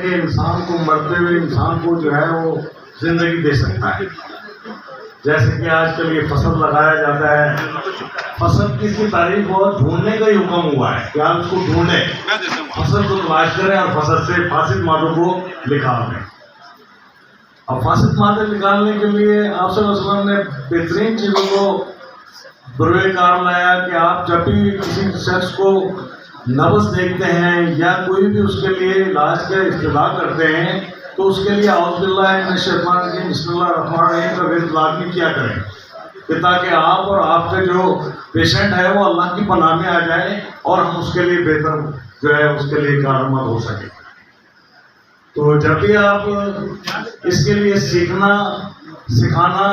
کہ انسان کو مرتے ہوئے انسان کو جو ہے وہ زندگی دے سکتا ہے. جیسے کہ آج کل یہ فصل لگایا جاتا ہے، فصل کی تاریخ اور ڈھونڈنے کا ہی حکم ہوا ہے کہ آپ اس کو ڈھونڈیں، فصل کو تلاش کریں اور فصل سے فاسد مادوں کو نکال دیں. اب فاسد مادے نکالنے کے لیے آپ صلی اللہ علیہ وسلم نے بہترین چیزوں کو بروئے کار لایا کہ آپ جب بھی کسی شخص کو نبض دیکھتے ہیں یا کوئی بھی اس کے لیے علاج کا ابتدا کرتے ہیں تو اس کے لیے اعوذ باللہ من الشیطان الرجیم بسم اللہ الرحمن الرحیم کا ورد لازمی کیا کریں کہ تاکہ آپ اور آپ کے جو پیشنٹ ہے وہ اللہ کی پناہ میں آ جائے اور ہم اس کے لیے بہتر جو ہے اس کے لیے کارآمد ہو سکے. تو جب بھی آپ اس کے لیے سیکھنا سکھانا،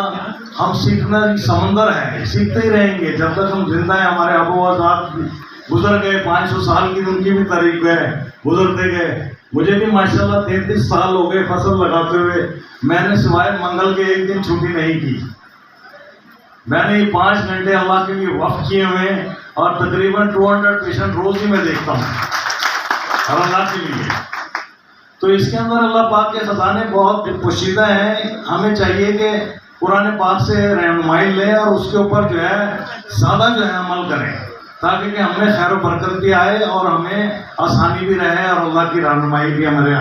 ہم سیکھنا سمندر ہے، سیکھتے ہی رہیں گے جب تک ہم زندہ ہیں. ہمارے آبا و اجداد گزر گئے، 500 سال کی ان کی بھی تاریخ ہے، گزرتے گئے. مجھے بھی ماشاءاللہ 33 سال ہو گئے فصل لگاتے ہوئے. میں نے سوائے منگل کے ایک دن چھٹی نہیں کی. میں نے 5 گھنٹے اللہ کے لیے وقف کیے ہوئے اور تقریباً 200 پیشنٹ روز ہی میں دیکھتا ہوں اور اللہ کے لیے. تو اس کے اندر اللہ پاک کے خزانے بہت پوشیدہ ہیں. ہمیں چاہیے کہ قرآن پاک سے رہنمائی لیں اور اس کے اوپر جو ہے زیادہ جو ہے عمل کریں تاکہ کہ ہمیں خیر و برکت بھی آئے اور ہمیں آسانی بھی رہے اور اللہ کی رہنمائی بھی ہمارے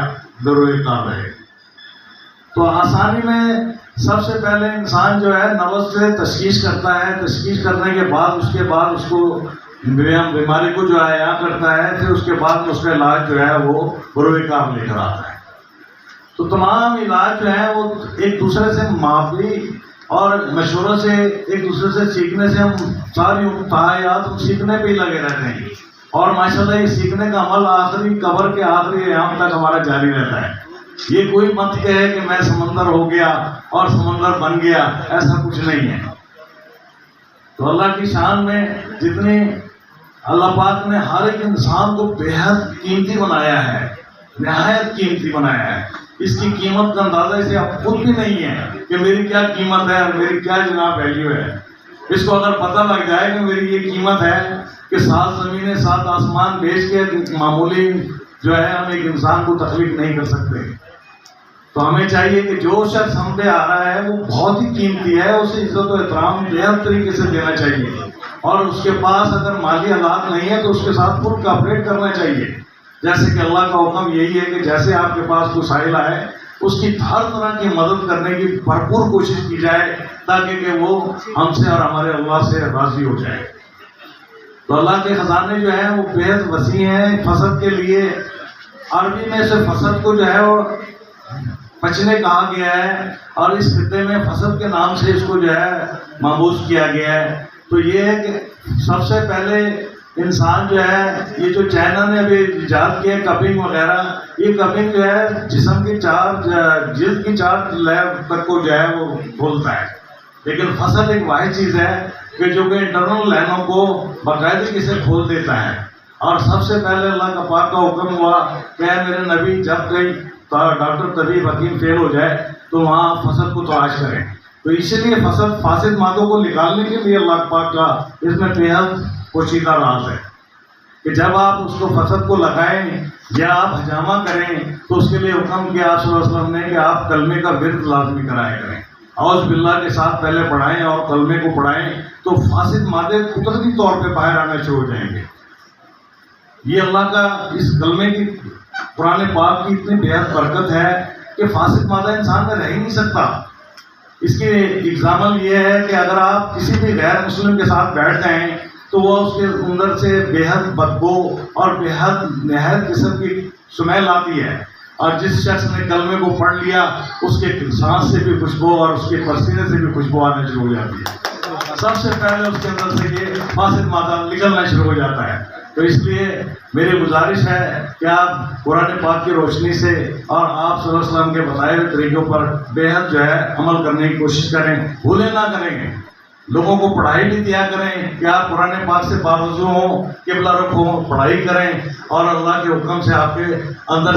ضرور کار رہے. تو آسانی میں سب سے پہلے انسان جو ہے نبض سے تشخیص کرتا ہے، تشخیص کرنے کے بعد اس کے بعد اس کو بیماری کو جو ہے عیاں کرتا ہے، پھر اس کے بعد اس کا علاج جو ہے وہ بروئے کار لے کر آتا ہے. تو تمام علاج جو ہے وہ ایک دوسرے سے معافی اور مشوروں سے ایک دوسرے سے سیکھنے سے ہم ساری تحایات ہم سیکھنے پہ ہی لگے رہتے ہیں اور ماشاءاللہ یہ سیکھنے کا عمل آخری قبر کے آخری ایام تک ہمارا جاری رہتا ہے. یہ کوئی مت کہے کہ میں سمندر ہو گیا اور سمندر بن گیا، ایسا کچھ نہیں ہے. تو اللہ کی شان میں جتنی اللہ پاک نے ہر ایک انسان کو بے حد قیمتی بنایا ہے، نہایت قیمتی بنایا ہے. اس کی قیمت کا اندازہ اسے اب خود بھی نہیں ہے کہ میری کیا قیمت ہے اور میری کیا جناب ویلیو ہے. اس کو اگر پتہ لگ جائے کہ میری یہ قیمت ہے کہ 7 زمینیں 7 آسمان بیچ کے معمولی جو ہے ہم ایک انسان کو تخلیق نہیں کر سکتے. تو ہمیں چاہیے کہ جو شخص ہم پہ آ رہا ہے وہ بہت ہی قیمتی ہے، اسے عزت و احترام بہتر طریقے سے دینا چاہیے اور اس کے پاس اگر مالی حالات نہیں ہے تو اس کے ساتھ فل کوآپریٹ کرنا چاہیے. جیسے کہ اللہ کا حکم یہی ہے کہ جیسے آپ کے پاس کوئی سائل آئے اس کی ہر طرح کی مدد کرنے کی بھرپور کوشش کی جائے تاکہ کہ وہ ہم سے اور ہمارے اللہ سے راضی ہو جائے. تو اللہ کے خزانے جو ہیں وہ بے حد وسیع ہیں. فصل کے لیے عربی میں سے فصل کو جو ہے وہ پچنے کہا گیا ہے اور اس خطے میں فصل کے نام سے اس کو جو ہے مابوس کیا گیا ہے. تو یہ ہے کہ سب سے پہلے انسان جو ہے یہ جو چائنا نے ابھی ایجاد کیا کپنگ وغیرہ، یہ کپنگ جو ہے جسم کی جلد کی 4 لیئر تک کو جو ہے وہ کھولتا ہے. لیکن فصل ایک واحد چیز ہے کہ جو کہ انٹرنل لائنوں کو باقاعدگی سے کھول دیتا ہے. اور سب سے پہلے اللہ کا پاک کا حکم ہوا کہ اے میرے نبی جب کوئی ڈاکٹر طبیب حکیم فیل ہو جائے تو وہاں فصل کو تلاش کریں. تو اسی لیے فصل فاسد مادوں کو نکالنے کے لیے اللہ پاک کا اس میں بے حد پوشیدہ راز ہے کہ جب آپ اس کو فصل کو لگائیں یا آپ حجامہ کریں تو اس کے لیے حکم کیا آپ صلی اللہ علیہ وسلم نے کہ آپ کلمے کا ورد لازمی کرایا کریں، اعوذ باللہ کے ساتھ پہلے پڑھائیں اور کلمے کو پڑھائیں تو فاسد مادے قدرتی طور پہ باہر آنا شروع ہو جائیں گے. یہ اللہ کا اس کلمے کی قرآن پاک کی اتنی بے حد برکت ہے کہ فاسد مادہ انسان میں رہ ہی نہیں سکتا. اس کی ایگزامپل یہ ہے کہ اگر آپ کسی بھی غیر مسلم کے ساتھ بیٹھ جائیں تو وہ اس کے اندر سے بے حد بدبو اور بے حد نہایت قسم کی سمیل آتی ہے اور جس شخص نے کلمے کو پڑھ لیا اس کے سانس سے بھی خوشبو اور اس کے پسینے سے بھی خوشبو آنے شروع ہو جاتی ہے. سب سے پہلے اس کے اندر سے یہ فاسد مادہ نکلنا شروع ہو جاتا ہے. تو اس لیے میری گزارش ہے کہ آپ قرآن پاک کی روشنی سے اور آپ صلی اللہ علیہ وسلم کے بتائے ہوئے طریقوں پر بے حد جو ہے عمل کرنے کی کوشش کریں، بھولے نہ کریں گے. لوگوں کو پڑھائی بھی دیا کریں کہ آپ قرآن پاک سے باوضو ہوں، قبلہ رخ ہوں، پڑھائی کریں اور اللہ کے حکم سے آپ کے اندر